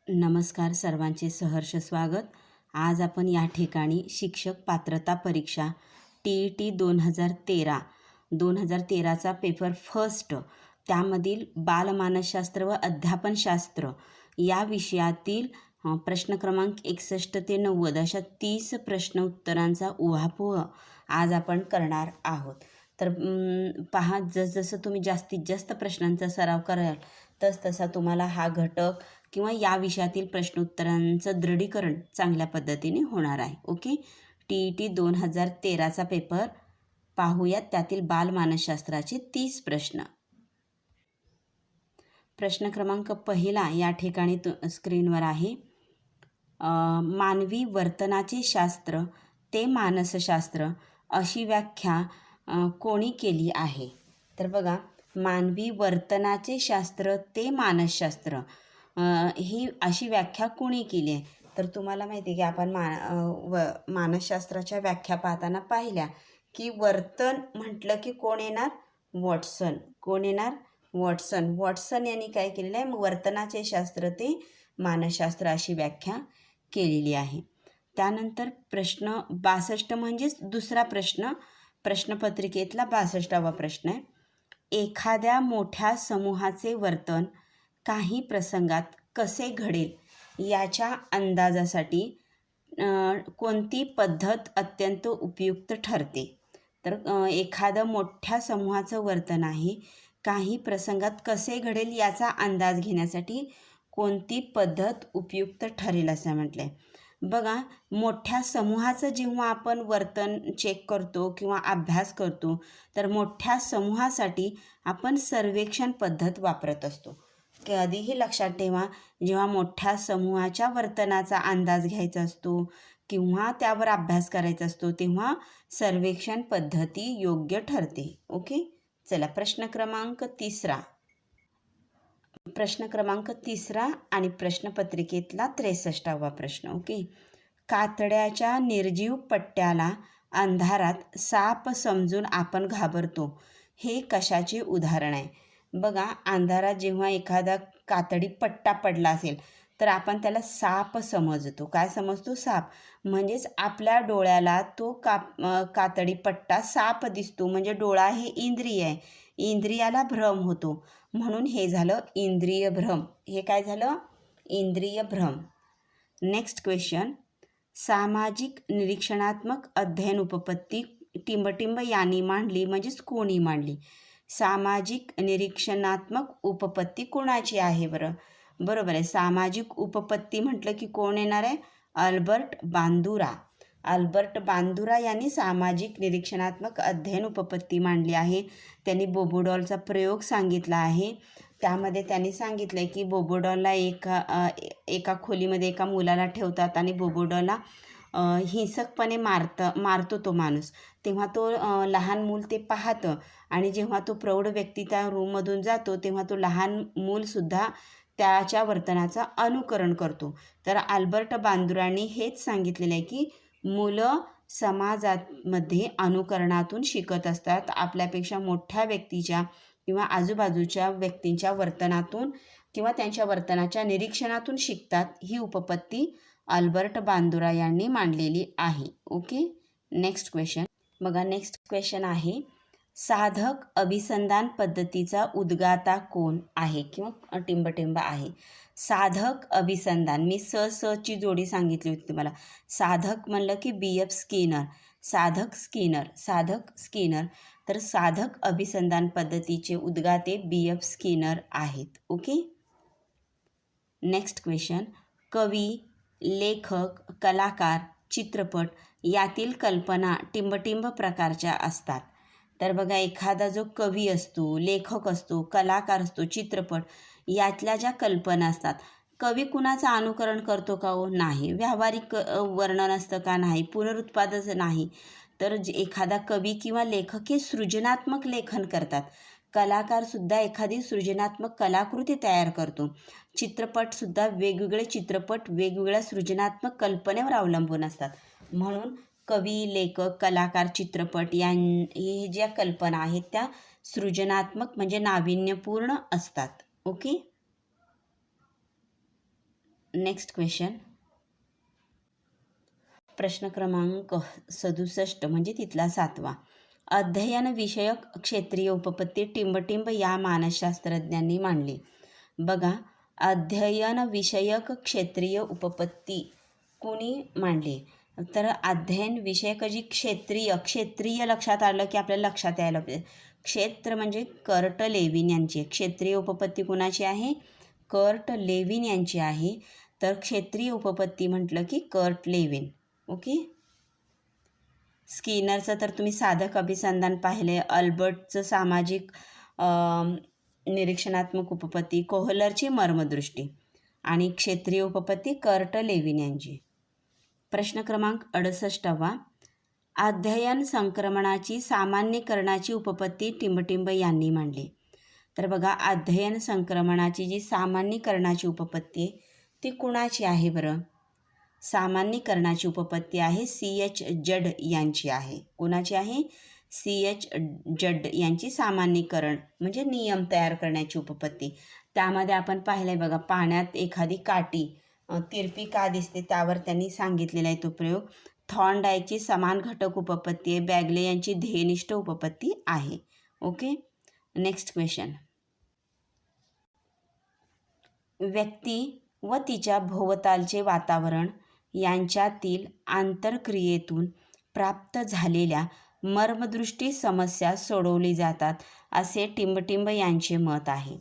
नमस्कार, सर्वांचे सहर्ष स्वागत. आज आपण या ठिकाणी शिक्षक पात्रता परीक्षा TET 2013चा पेपर फर्स्ट त्यामधील बालमानसशास्त्र व अध्यापनशास्त्र या विषयातील प्रश्न क्रमांक 61 ते 90 अशा 30 प्रश्न उत्तरांचा उहापोह आज आपण करणार आहोत. तर पहा, जसजसं तुम्ही जास्तीत जास्त प्रश्नांचा सराव कराल तसा तुम्हाला हा घटक किंवा या विषयातील प्रश्नोत्तरांचं दृढीकरण चांगल्या पद्धतीने होणार आहे. ओके, TET 2013चा पेपर पाहूयात. त्यातील बालमानसशास्त्राचे 30 प्रश्न. प्रश्न क्रमांक पहिला या ठिकाणी स्क्रीनवर आहे. मानवी वर्तनाचे शास्त्र ते मानसशास्त्र अशी व्याख्या कोणी केली आहे? तर बघा, मानवी वर्तनाचे शास्त्र ते मानसशास्त्र ही अशी व्याख्या कोणी केली आहे? तर तुम्हाला माहिती आहे की आपण मानसशास्त्राच्या व्याख्या पाहताना पाहिल्या की वर्तन म्हटलं की कोण येणार? वॉटसन. कोण येणार? वॉटसन. वॉटसन यांनी काय केलेलं आहे? वर्तनाचे शास्त्र ते मानसशास्त्र अशी व्याख्या केलेली आहे. त्यानंतर प्रश्न 62 म्हणजेच दुसरा प्रश्न, प्रश्नपत्रिकेतला 62वा प्रश्न आहे. एखाद्या मोठ्या समूहाचे वर्तन काही प्रसंगात कसे घडेल याच्या अंदाजासाठी कोणती पद्धत अत्यंत उपयुक्त ठरते? तर एखादं मोठ्या समूहाचं वर्तन आहे, काही प्रसंगात कसे घडेल याचा अंदाज घेण्यासाठी कोणती पद्धत उपयुक्त ठरेल असं म्हटलं आहे. बघा, मोठ्या समूहाचं जेव्हा आपण वर्तन चेक करतो किंवा अभ्यास करतो तर मोठ्या समूहासाठी आपण सर्वेक्षण पद्धत वापरत असतो. कधीही लक्षात ठेवा, जेव्हा मोठ्या समूहाच्या वर्तनाचा अंदाज घ्यायचा असतो किंवा त्यावर अभ्यास करायचा असतो तेव्हा सर्वेक्षण पद्धती योग्य ठरते. ओके, चला प्रश्न क्रमांक तिसरा. प्रश्न क्रमांक तिसरा आणि प्रश्नपत्रिकेतला 63वा प्रश्न. ओके, कातड्याच्या निर्जीव पट्ट्याला अंधारात साप समजून आपण घाबरतो, हे कशाचे उदाहरण आहे? बघा, अंधारात जेव्हा एखादा कातडी पट्टा पडला असेल तर आपण त्याला साप समजतो. काय समजतो? साप. म्हणजेच आपल्या डोळ्याला तो कातडी पट्टा साप दिसतो. म्हणजे डोळा हे इंद्रिय आहे, इंद्रियाला भ्रम होतो, म्हणून हे झालं इंद्रिय भ्रम. हे काय झालं? इंद्रिय भ्रम. Next question. सामाजिक निरीक्षणात्मक अध्ययन उपपत्ती टिंबटिंब यांनी मांडली, म्हणजेच कोणी मांडली? सामाजिक निरीक्षणात्मक उपपत्ती कोणाची आहे बरं? बरोबर आहे, सामाजिक उपपत्ती म्हटलं की कोण येणार आहे? Albert Bandura. अल्बर्ट बांदुरा यांनी सामाजिक निरीक्षणात्मक अध्ययन उपपत्ती मांडली आहे. त्यांनी बोबोडॉलचा प्रयोग सांगितला आहे. त्यामध्ये त्यांनी सांगितलं आहे की बोबोडॉलला एका खोलीमध्ये एका मुलाला ठेवतात आणि बोबोडॉलला हिंसकपणे मारतो तो माणूस. तेव्हा तो लहान मूल ते पाहतं आणि जेव्हा तो प्रौढ व्यक्ती त्या रूममधून जातो तेव्हा तो लहान मूलसुद्धा त्याच्या वर्तनाचं अनुकरण करतो. तर अल्बर्ट बांदुरांनी हेच सांगितलेलं आहे की मुलं समाजामध्ये अनुकरणातून शिकत असतात. आपल्यापेक्षा मोठ्या व्यक्तीच्या किंवा आजूबाजूच्या व्यक्तींच्या वर्तनातून किंवा त्यांच्या वर्तनाच्या निरीक्षणातून शिकतात. ही उपपत्ती अल्बर्ट बांदुरा यांनी मांडलेली आहे. Okay, next question. बघा, नेक्स्ट क्वेश्चन आहे. साधक अभिसंधान पद्धतीचा उद्गाता कोण आहे किंवा टिंबटिंब आहे? साधक अभिसंधान, मी ची जोडी सांगितली होती तुम्हाला. साधक म्हणलं की BF स्किनर, साधक स्किनर. तर साधक अभिसंधान पद्धतीचे उद्गाते BF स्किनर आहेत. Okay, next question. कवी, लेखक, कलाकार, चित्रपट यातील कल्पना टिंबटिंब प्रकारच्या असतात. तर बघा, एखादा जो कवी असतो, लेखक असतो, कलाकार असतो, चित्रपट यातल्या ज्या कल्पना असतात, कवी कुणाचं अनुकरण करतो का हो? नाही. व्यावहारिक वर्णन असतं का? नाही. पुनरुत्पादन नाही. तर एखादा कवी किंवा लेखक हे सृजनात्मक लेखन करतात. कलाकारसुद्धा एखादी सृजनात्मक कलाकृती तयार करतो. चित्रपटसुद्धा वेगवेगळे चित्रपट वेगवेगळ्या सृजनात्मक कल्पनेवर अवलंबून असतात. म्हणून कवी, लेखक, कलाकार, चित्रपट हे ज्या कल्पना आहेत त्या सृजनात्मक म्हणजे नाविन्यपूर्ण असतात. ओके, नेक्स्ट क्वेश्चन, प्रश्न क्रमांक 67 म्हणजे तिथला 7वा. अध्ययन विषयक क्षेत्रीय उपपत्ती टिंबटिंब या मानसशास्त्रज्ञांनी मांडली. बघा, अध्ययन विषयक क्षेत्रीय उपपत्ती कुणी मांडली? तर अध्ययन विषयक जी क्षेत्रीय लक्षात आलं की आपल्याला लक्षात यायला पाहिजे. क्षेत्र म्हणजे कर्ट लेविन यांची. क्षेत्रीय उपपत्ती कुणाची आहे? कर्ट लेविन यांची आहे. तर क्षेत्रीय उपपत्ती म्हटलं की कर्ट लेविन. ओके. स्किनरचं तर तुम्ही साधक अभिसंधान पाहिले, अल्बर्टचं सामाजिक निरीक्षणात्मक उपपत्ती, कोहलरची मर्मदृष्टी आणि क्षेत्रीय उपपत्ती कर्ट लेविन यांची. प्रश्न क्रमांक 68वा. अध्ययन संक्रमणाची सामान्यीकरणाची उपपत्ती टिंबटिंब यांनी मांडली. तर बघा, अध्ययन संक्रमणाची जी सामान्यीकरणाची उपपत्ती ती कुणाची आहे बरं? सामान्यीकरणाची उपपत्ती आहे C.H. जड यांची आहे. कुणाची आहे? C.H. जड यांची सामान्यीकरण म्हणजे नियम तयार करण्याची उपपत्ती. त्यामध्ये आपण पाहिलं बघा, पाण्यात एखादी काठी तिरपी का दिसते त्यावर त्यांनी सांगितलेला आहे तो प्रयोग. थॉर्नडाईकची समान घटक उपपत्ती आहे. बॅगले यांची ध्येयनिष्ठ उपपत्ती आहे. ओके. नेक्स्ट क्वेश्चन, व्यक्ती व तिच्या भोवतालचे वातावरण यांच्यातील आंतरक्रियेतून प्राप्त झालेल्या मर्मदृष्टी समस्या सोडवली जातात असे टिंबटिंब यांचे मत आहे.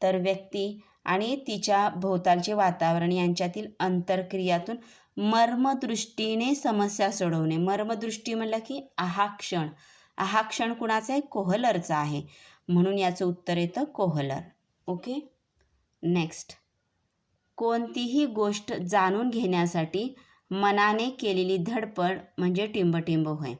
तर व्यक्ती आणि तिच्या भोवतालचे वातावरण यांच्यातील आंतरक्रियातून मर्मदृष्टीने समस्या सोडवणे. मर्मदृष्टी म्हणलं की आहाक्षण. आहाक्षण कुणाचा आहे? कोहलरचा आहे. म्हणून याचं उत्तर येतं कोहलर. ओके. नेक्स्ट, कोणतीही गोष्ट जाणून घेण्यासाठी मनाने केलेली धडपड म्हणजे टिंबटिंब होय.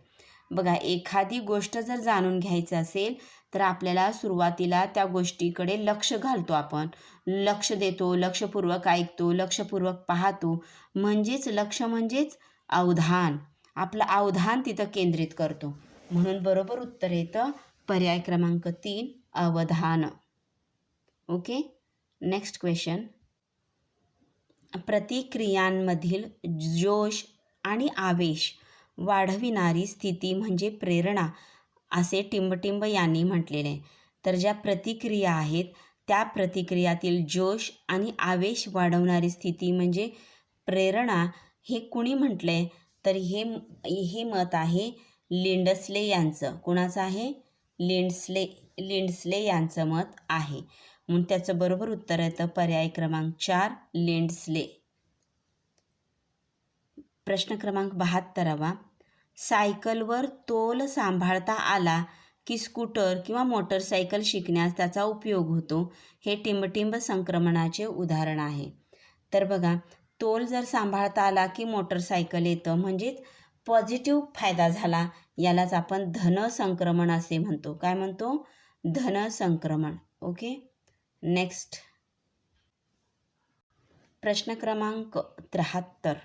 बघा, एखादी गोष्ट जर जाणून घ्यायचं असेल तर आपल्याला सुरुवातीला त्या गोष्टीकडे लक्ष घालतो, आपण लक्ष देतो, लक्षपूर्वक ऐकतो, लक्षपूर्वक पाहतो. म्हणजेच लक्ष म्हणजेच अवधान. आपलं अवधान तिथं केंद्रित करतो. म्हणून बरोबर उत्तर येतं पर्याय क्रमांक 3, अवधान. ओके. नेक्स्ट क्वेश्चन, प्रतिक्रियांमधील जोश आणि आवेश वाढविणारी स्थिती म्हणजे प्रेरणा असे टिंबटिंब यांनी म्हटलेले आहे. तर ज्या प्रतिक्रिया आहेत त्या प्रतिक्रियातील जोश आणि आवेश वाढवणारी स्थिती म्हणजे प्रेरणा. हे कुणी म्हटले? तर हे मत आहे लिंडस्ले यांचं. कुणाचं आहे? लिंडस्ले यांचं मत आहे. म्हणून त्याचं बरोबर उत्तर येतं पर्याय क्रमांक 4, लिंडस्ले. प्रश्न क्रमांक 72वा. सायकलवर तोल सांभाळता आला की स्कूटर किंवा मोटरसायकल शिकण्यास त्याचा उपयोग होतो. हे टिंबटिंब संक्रमणाचे उदाहरण आहे. तर बघा, तोल जर सांभाळता आला की मोटरसायकल येतं, म्हणजेच पॉझिटिव्ह फायदा झाला. यालाच आपण धन संक्रमण असे म्हणतो. काय म्हणतो? धन संक्रमण. ओके. नेक्स्ट, प्रश्न क्रमांक 73.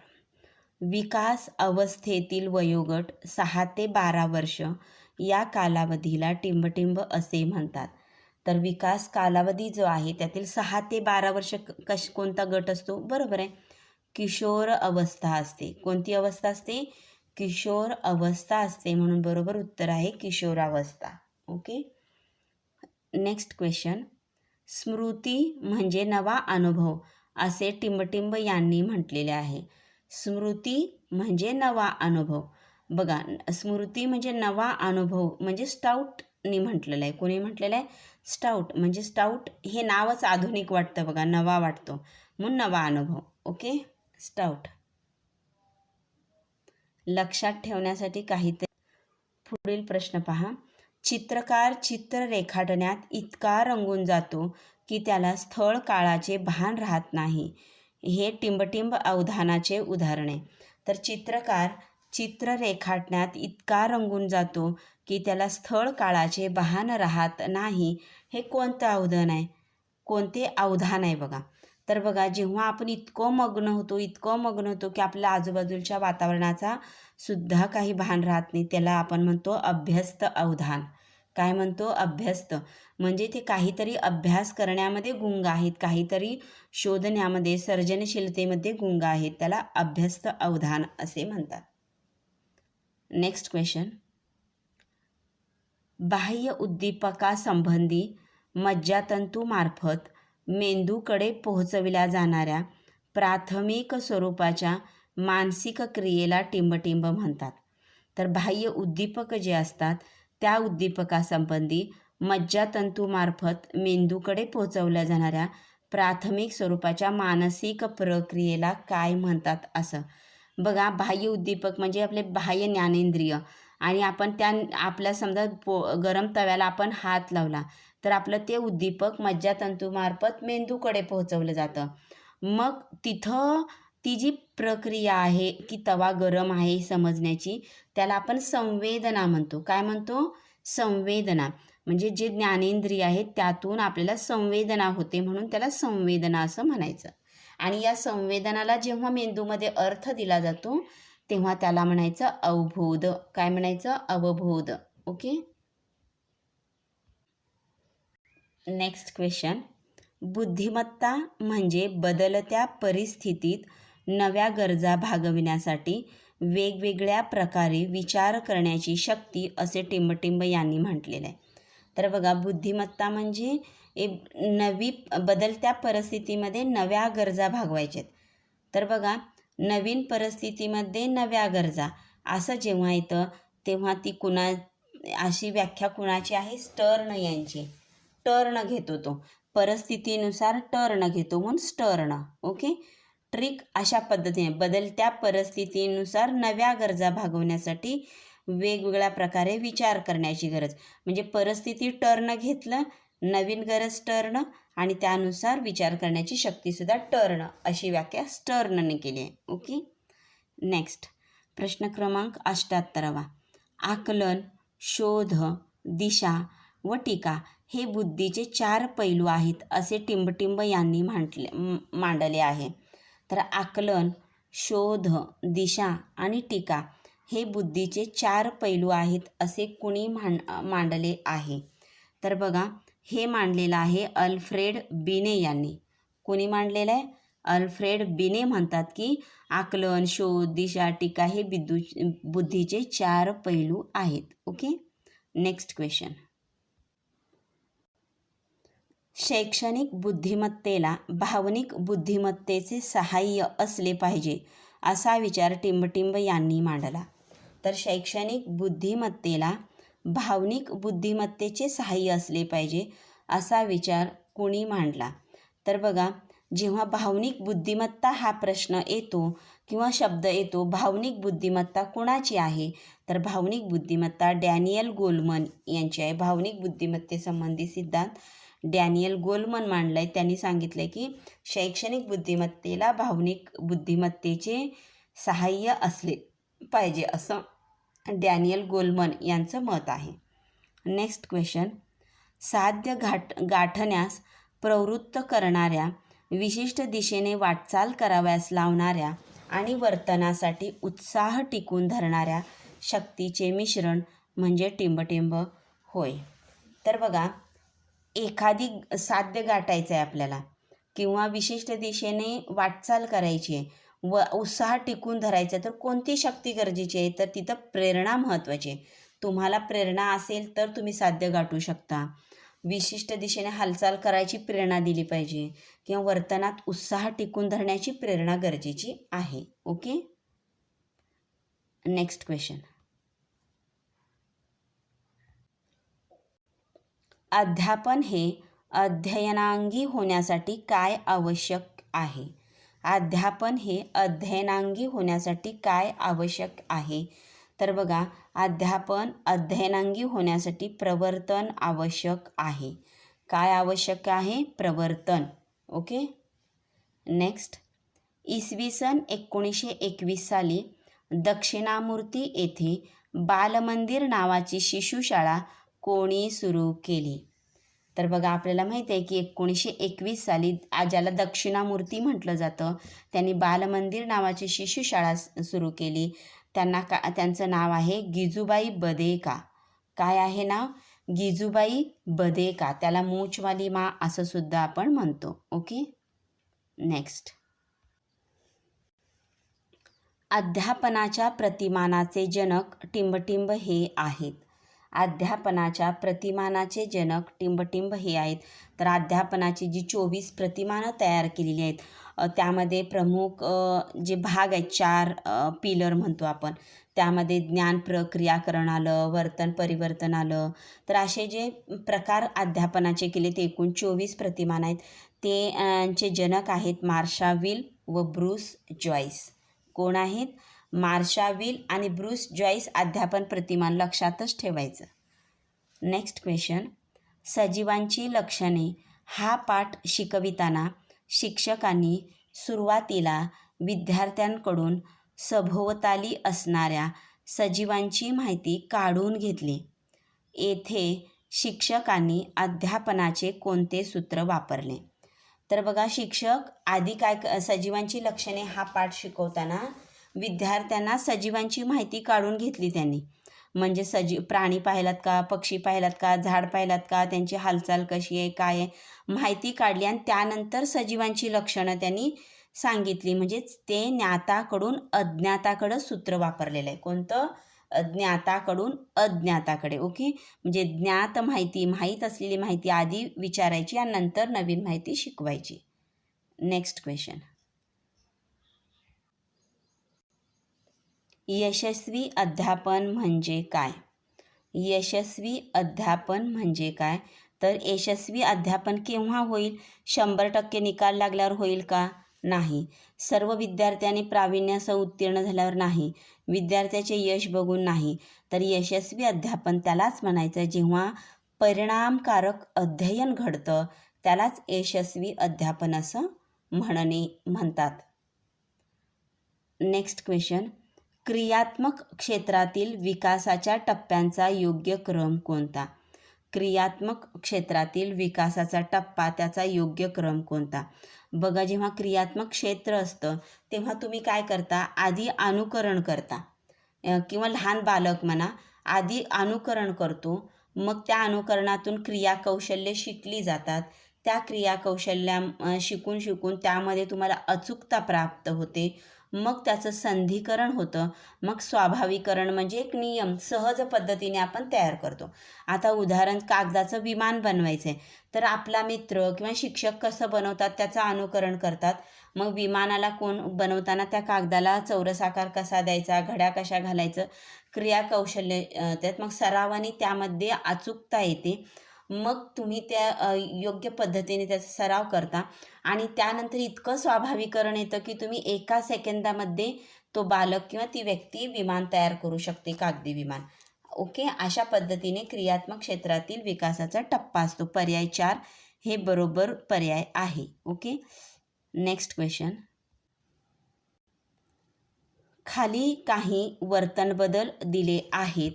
विकास अवस्थेतील वयोगट 6 ते 12 वर्ष या कालावधीला टिंबटिंब असे म्हणतात. तर विकास कालावधी जो आहे त्यातील 6 ते 12 वर्ष कोणता गट असतो? बरोबर आहे, किशोर अवस्था असते. कोणती अवस्था असते? किशोर अवस्था असते. म्हणून बरोबर उत्तर आहे किशोरावस्था. ओके. नेक्स्ट क्वेश्चन, स्मृती म्हणजे नवा अनुभव असे टिंबटिंब यांनी म्हटलेले आहे. स्मृती म्हणजे नवा अनुभव. बघा, स्मृती म्हणजे नवा अनुभव म्हणजे स्टाऊटनी म्हटलेलं आहे. कोणी म्हटलेलं आहे? स्टाऊट. म्हणजे स्टाऊट हे नावच आधुनिक वाटतं बघा, नवा वाटतो म्हणून नवा अनुभव. ओके. स्टाऊट. लक्षात ठेवण्यासाठी काहीतरी. पुढील प्रश्न पहा. चित्रकार चित्र रेखाटण्यात इतका रंगून जातो की त्याला स्थळ काळाचे भान राहत नाही. हे टिंबटिंब अवधानाचे उदाहरण आहे. तर चित्रकार चित्र रेखाटण्यात इतका रंगून जातो की त्याला स्थळ काळाचे भान राहत नाही. हे कोणतं अवधान आहे? कोणते अवधान आहे बघा. तर बघा, जेव्हा आपण इतकं मग्न होतो की आपल्या आजूबाजूच्या वातावरणाचा सुद्धा काही भान राहत नाही, त्याला आपण म्हणतो अभ्यस्त अवधान. काय म्हणतो? अभ्यस्त. म्हणजे ते काहीतरी अभ्यास करण्यामध्ये गुंग आहेत, काहीतरी शोधण्यामध्ये, सर्जनशीलतेमध्ये गुंग आहेत. त्याला अभ्यस्त अवधान असे म्हणतात. Next question. बाह्य उद्दीपकासंबंधी मज्जातंतूमार्फत मेंदूकडे पोहोचविल्या जाणाऱ्या प्राथमिक स्वरूपाच्या मानसिक क्रियेला टिंबटिंब म्हणतात. तर बाह्य उद्दीपक जे असतात त्या उद्दीपकासंबंधी मज्जातंतूमार्फत मेंदूकडे पोहोचवल्या जाणाऱ्या प्राथमिक स्वरूपाच्या मानसिक प्रक्रियेला काय म्हणतात असं. बघा, बाह्य उद्दीपक म्हणजे आपले बाह्य ज्ञानेंद्रिय, आणि आपण आपल्या समजा गरम तव्याला आपण हात लावला तर आपलं ते उद्दीपक मज्जातंतूमार्फत मेंदूकडे पोहोचवलं जातं. मग तिथं ती जी प्रक्रिया आहे की तवा गरम आहे समजण्याची, त्याला आपण संवेदना म्हणतो. काय म्हणतो? संवेदना. म्हणजे जे ज्ञानेंद्रिय आहेत त्यातून आपल्याला संवेदना होते, म्हणून त्याला संवेदना असं म्हणायचं. आणि या संवेदनाला जेव्हा मेंदूमध्ये अर्थ दिला जातो तेव्हा त्याला म्हणायचं अवबोध. काय म्हणायचं? अवबोध. ओके. Next question. बुद्धिमत्ता म्हणजे बदलत्या परिस्थितीत नव्या गरजा भागविण्यासाठी वेगवेगळ्या प्रकारे विचार करण्याची शक्ती असे टिंबटिंब यांनी म्हटलेलं आहे. तर बघा, बुद्धिमत्ता म्हणजे बदलत्या परिस्थितीमध्ये नव्या गरजा भागवायच्यात. तर बघा, नवीन परिस्थितीमध्ये नव्या गरजा असं जेव्हा येतं तेव्हा ती अशी व्याख्या कुणाची आहे? स्टर्न यांची. टर्न घेतो तो, परिस्थितीनुसार टर्न घेतो म्हणून स्टर्न. ओके. ट्रिक अशा पद्धतीने बदलत्या परिस्थितीनुसार नव्या गरजा भागवण्यासाठी वेगवेगळ्या प्रकारे विचार करण्याची गरज. म्हणजे परिस्थिती टर्न घेतलं, नवीन गरज टर्न, आणि त्यानुसार विचार करण्याची शक्तीसुद्धा टर्न, अशी व्याख्या स्टर्नने केली आहे. ओके. नेक्स्ट प्रश्न क्रमांक 78. आकलन, शोध, दिशा व टीका हे बुद्धीचे 4 पैलू आहेत असे टिंबटिंब यांनी मांडले आहे. तर आकलन, शोध, दिशा आणि टीका हे बुद्धीचे 4 पैलू आहेत असे कुणी मांडले आहे? तर बघा, हे मांडलेलं आहे अल्फ्रेड बिने यांनी. कोणी मांडलेलं आहे? अल्फ्रेड बिने म्हणतात की आकलन, शोध, दिशा, टीका हे बुद्धीचे 4 पैलू आहेत. ओके. Next question. शैक्षणिक बुद्धिमत्तेला भावनिक बुद्धिमत्तेचे सहाय्य असले पाहिजे असा विचार टिंबटिंब यांनी मांडला. तर शैक्षणिक बुद्धिमत्तेला भावनिक बुद्धिमत्तेचे सहाय्य असले पाहिजे असा विचार कोणी मांडला? तर बघा, जेव्हा भावनिक बुद्धिमत्ता हा प्रश्न येतो किंवा शब्द येतो, भावनिक बुद्धिमत्ता कुणाची आहे? तर भावनिक बुद्धिमत्ता डॅनियल गोलमन यांची आहे. भावनिक बुद्धिमत्तेसंबंधी सिद्धांत डॅनियल गोलमन मांडला आहे. त्यांनी सांगितलं की शैक्षणिक बुद्धिमत्तेला भावनिक बुद्धिमत्तेचे सहाय्य असले पाहिजे, असं डॅनियल गोलमन यांचं मत आहे. Next question. साध्य गाठण्यास प्रवृत्त करणाऱ्या, विशिष्ट दिशेने वाटचाल कराव्यास लावणाऱ्या आणि वर्तनासाठी उत्साह टिकून धरणाऱ्या शक्तीचे मिश्रण म्हणजे टिंबटिंब होय. तर बघा, एखादी साध्य गाठायचं आहे आपल्याला किंवा विशिष्ट दिशेने वाटचाल करायची आहे व उत्साह टिकून धरायचा, तर कोणती शक्ती गरजेची आहे? तर तिथं प्रेरणा महत्त्वाची आहे. तुम्हाला प्रेरणा असेल तर तुम्ही साध्य गाठू शकता. विशिष्ट दिशेने हालचाल करायची प्रेरणा दिली पाहिजे किंवा वर्तनात उत्साह टिकून धरण्याची प्रेरणा गरजेची आहे. ओके. Next question. अध्यापन हे अध्ययनांगी होण्यासाठी काय आवश्यक आहे? अध्यापन हे अध्ययनांगी होण्यासाठी काय आवश्यक आहे? तर बघा, अध्यापन अध्ययनांगी होण्यासाठी प्रवर्तन आवश्यक आहे. काय आवश्यक आहे? प्रवर्तन. ओके. नेक्स्ट. इसवी सन 1921 साली दक्षिणामूर्ती येथे बालमंदिर नावाची शिशुशाळा कोणी सुरू केली? तर बघा, आपल्याला माहिती आहे की 1921 साली ज्याला दक्षिणामूर्ती म्हटलं जातं त्यांनी बालमंदिर नावाची शिशुशाळा सुरू केली. त्यांचं नाव आहे गिजूबाई बदेका. काय आहे नाव? गिजूबाई बदेका, त्याला मूछवाली माँ असं सुद्धा आपण म्हणतो. ओके. नेक्स्ट, अध्यापनाच्या प्रतिमानाचे जनक टिंबटिंब हे आहेत. अध्यापनाच्या प्रतिमानाचे जनक टिंबटिंब हे आहेत. तर अध्यापनाची जी 24 प्रतिमानं तयार केलेली आहेत, त्यामध्ये प्रमुख जे भाग आहेत, 4 पिलर म्हणतो आपण, त्यामध्ये ज्ञान प्रक्रियाकरण आलं, वर्तन परिवर्तन आलं. तर असे जे प्रकार अध्यापनाचे केले ते एकूण 24 प्रतिमान आहेत. ते चे जनक आहेत मार्शा विल व ब्रूस जॉईस. कोण आहेत? मार्शा विल आणि ब्रूस जॉईस अध्यापन प्रतिमान लक्षातच ठेवायचं. नेक्स्ट क्वेश्चन, सजीवांची लक्षणे हा पाठ शिकविताना शिक्षकांनी सुरुवातीला विद्यार्थ्यांकडून सभोवताली असणाऱ्या सजीवांची माहिती काढून घेतली. येथे शिक्षकांनी अध्यापनाचे कोणते सूत्र वापरले? तर बघा, शिक्षक आधी काय सजीवांची लक्षणे हा पाठ शिकवताना विद्यार्थ्यांना सजीवांची माहिती काढून घेतली त्यांनी. म्हणजे प्राणी पाहिलात का, पक्षी पाहिलात का, झाड पाहिलात का, त्यांची हालचाल कशी आहे, काय आहे, माहिती काढली आणि त्यानंतर सजीवांची लक्षणं त्यांनी सांगितली. म्हणजेच ते ज्ञाताकडून अज्ञाताकडं सूत्र वापरलेलं आहे. कोणतं? ज्ञाताकडून अज्ञाताकडे. ओके. म्हणजे ज्ञात माहिती, माहीत असलेली माहिती आधी विचारायची आणि नंतर नवीन माहिती शिकवायची. नेक्स्ट क्वेश्चन, यशस्वी अध्यापन म्हणजे काय? यशस्वी अध्यापन म्हणजे काय? तर यशस्वी अध्यापन केव्हा होईल? 100% निकाल लागल्यावर होईल का? नाही. सर्व विद्यार्थ्यांनी प्रावीण्यासह उत्तीर्ण झाल्यावर नाही. विद्यार्थ्याचे यश बघून नाही. तर यशस्वी अध्यापन त्यालाच म्हणायचं जेव्हा परिणामकारक अध्ययन घडतं, त्यालाच यशस्वी अध्यापन असं म्हणतात. नेक्स्ट क्वेश्चन, क्रियात्मक क्षेत्रातील विकासाच्या टप्प्यांचा योग्य क्रम कोणता? क्रियात्मक क्षेत्रातील विकासाचा टप्पा, त्याचा योग्य क्रम कोणता? बघा, जेव्हा क्रियात्मक क्षेत्र असतं तेव्हा तुम्ही काय करता? आधी अनुकरण करता, किंवा लहान बालक म्हणा, आधी अनुकरण करतो. मग त्या अनुकरणातून क्रियाकौशल्ये शिकली जातात. त्या क्रियाकौशल्य शिकून त्यामध्ये तुम्हाला अचूकता प्राप्त होते. मग त्याचं संधिकरण होतं. मग स्वाभाविकरण म्हणजे एक नियम सहज पद्धतीने आपण तयार करतो. आता उदाहरण, कागदाचं विमान बनवायचं आहे, तर आपला मित्र किंवा शिक्षक कसं बनवतात त्याचं अनुकरण करतात. मग विमानाला बनवताना त्या कागदाला चौरस आकार कसा द्यायचा, घड्या कशा घालायचं, क्रियाकौशल्य त्यात मग सरावाने त्यामध्ये अचूकता येते. मग तुम्ही त्या योग्य पद्धतीने त्याचा सराव करता आणि त्यानंतर इतकं स्वाभाविकरण येतं की तुम्ही एका सेकंदामध्ये तो बालक किंवा ती व्यक्ती विमान तयार करू शकते, कागदी विमान. ओके. अशा पद्धतीने क्रियात्मक क्षेत्रातील विकासाचा टप्पा असतो. पर्याय 4 हे बरोबर पर्याय आहे. ओके. नेक्स्ट क्वेश्चन, खाली काही वर्तन बदल दिले आहेत,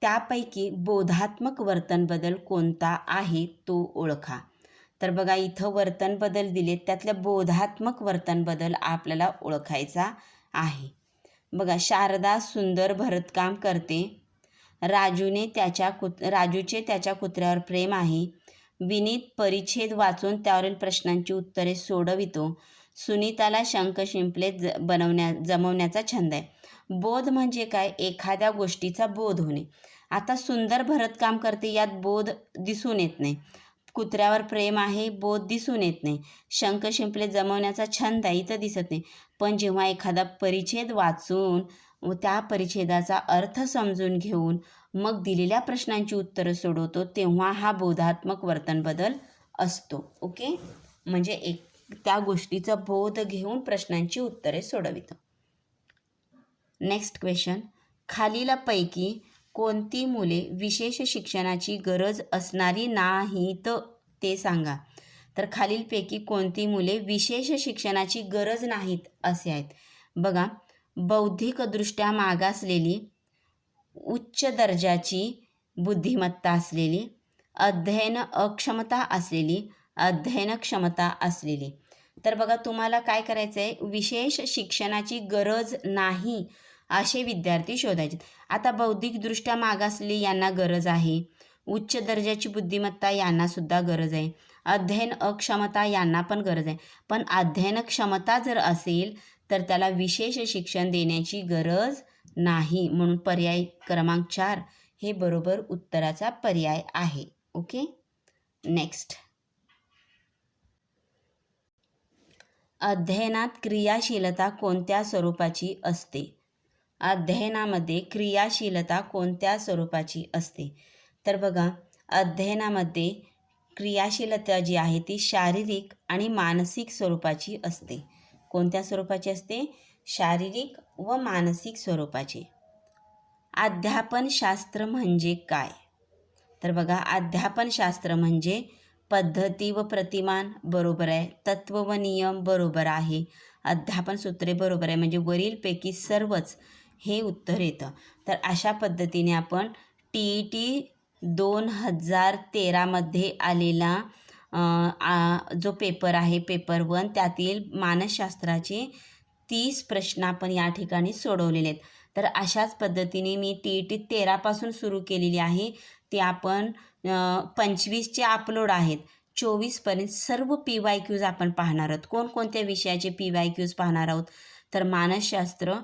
त्यापैकी बोधात्मक वर्तन बदल कोणता आहे तो ओळखा. तर बघा, इथं वर्तन बदल दिलेत, त्यातल्या बोधात्मक वर्तन बदल आपल्याला ओळखायचा आहे. बघा, शारदा सुंदर भरतकाम करते. राजूचे त्याच्या कुत्र्यावर प्रेम आहे. विनीत परिच्छेद वाचून त्यावरील प्रश्नांची उत्तरे सोडवितो. सुनीताला शंख शिंपले जमवण्याचा छंद आहे. बोध म्हणजे काय? एखाद्या गोष्टीचा बोध होणे. आता सुंदर भरतकाम करते, यात बोध दिसून येत नाही. कुत्र्यावर प्रेम आहे, बोध दिसून येत नाही. शंख शिंपले जमवण्याचा छंद आहे, इथं दिसत नाही. पण जेव्हा एखादा परिच्छेद वाचून व त्या परिच्छेदाचा अर्थ समजून घेऊन मग दिलेल्या प्रश्नांची उत्तरं सोडवतो, तेव्हा हा बोधात्मक वर्तन बदल असतो. ओके. म्हणजे त्या गोष्टीचा बोध घेऊन प्रश्नांची उत्तरे सोडवितो. नेक्स्ट क्वेश्चन, खालीलपैकी कोणती मुले विशेष शिक्षणाची गरज असणारी नाहीत ते सांगा. तर खालीलपैकी कोणती मुले विशेष शिक्षणाची गरज नाहीत असे आहेत. बघा, बौद्धिकदृष्ट्या मागासलेली, उच्च दर्जाची बुद्धिमत्ता असलेली, अध्ययन क्षमता असलेली. तर बघा, तुम्हाला काय करायचं आहे? विशेष शिक्षणाची गरज नाही असे विद्यार्थी शोधायचे. आता बौद्धिकदृष्ट्या मागासलेली यांना गरज आहे, उच्च दर्जाची बुद्धिमत्ता यांनासुद्धा गरज आहे. अध्ययन अक्षमता यांना पण गरज आहे. पण अध्ययन क्षमता जर असेल तर त्याला विशेष शिक्षण देण्याची गरज नाही. म्हणून पर्याय क्रमांक 4 हे बरोबर उत्तराचा पर्याय आहे. Okay, next. अध्ययनात क्रियाशीलता कोणत्या स्वरूपाची असते? अध्ययनामध्ये क्रियाशीलता कोणत्या स्वरूपाची असते? तर बघा, अध्ययनामध्ये क्रियाशीलता जी आहे ती शारीरिक आणि मानसिक स्वरूपाची असते. कोणत्या स्वरूपाची असते? शारीरिक व मानसिक स्वरूपाची. अध्यापनशास्त्र म्हणजे काय? तर बघा, अध्यापनशास्त्र म्हणजे पद्धती व प्रतिमान बरोबर आहे, तत्व व नियम बरोबर आहे, अध्यापन सूत्रे बरोबर आहे, म्हणजे वरीलपैकी सर्वच हे उत्तर येतं. तर अशा पद्धतीने आपण TET 2013मध्ये आलेला जो पेपर आहे पेपर 1 त्यातील मानसशास्त्राचे 30 प्रश्न आपण या ठिकाणी सोडवलेले आहेत. तर अशाच पद्धतीने मी TET 13पासून सुरू केलेली आहे. ते आपण 25चे अपलोड आहेत. 24पर्यंत सर्व PYQs आपण पाहणार आहोत. कोणकोणत्या विषयाचे PYQs पाहणार आहोत? तर मानसशास्त्र,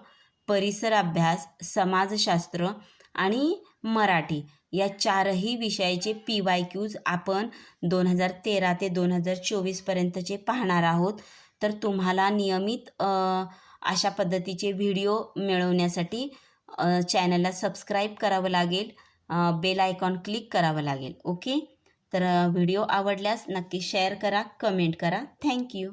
परिसर अभ्यास, समाजशास्त्र आणि मराठी या 4ही विषयाचे PYQs आपण 2013 ते 2024पर्यंतचे पाहणार आहोत. तर तुम्हाला नियमित अशा पद्धतीचे व्हिडिओ मिळवण्यासाठी चॅनलला सबस्क्राईब करावं लागेल, बेल आयकॉन क्लिक करावं लागेल. ओके, तर व्हिडिओ आवडल्यास नक्की शेअर करा, कमेंट करा. थँक्यू.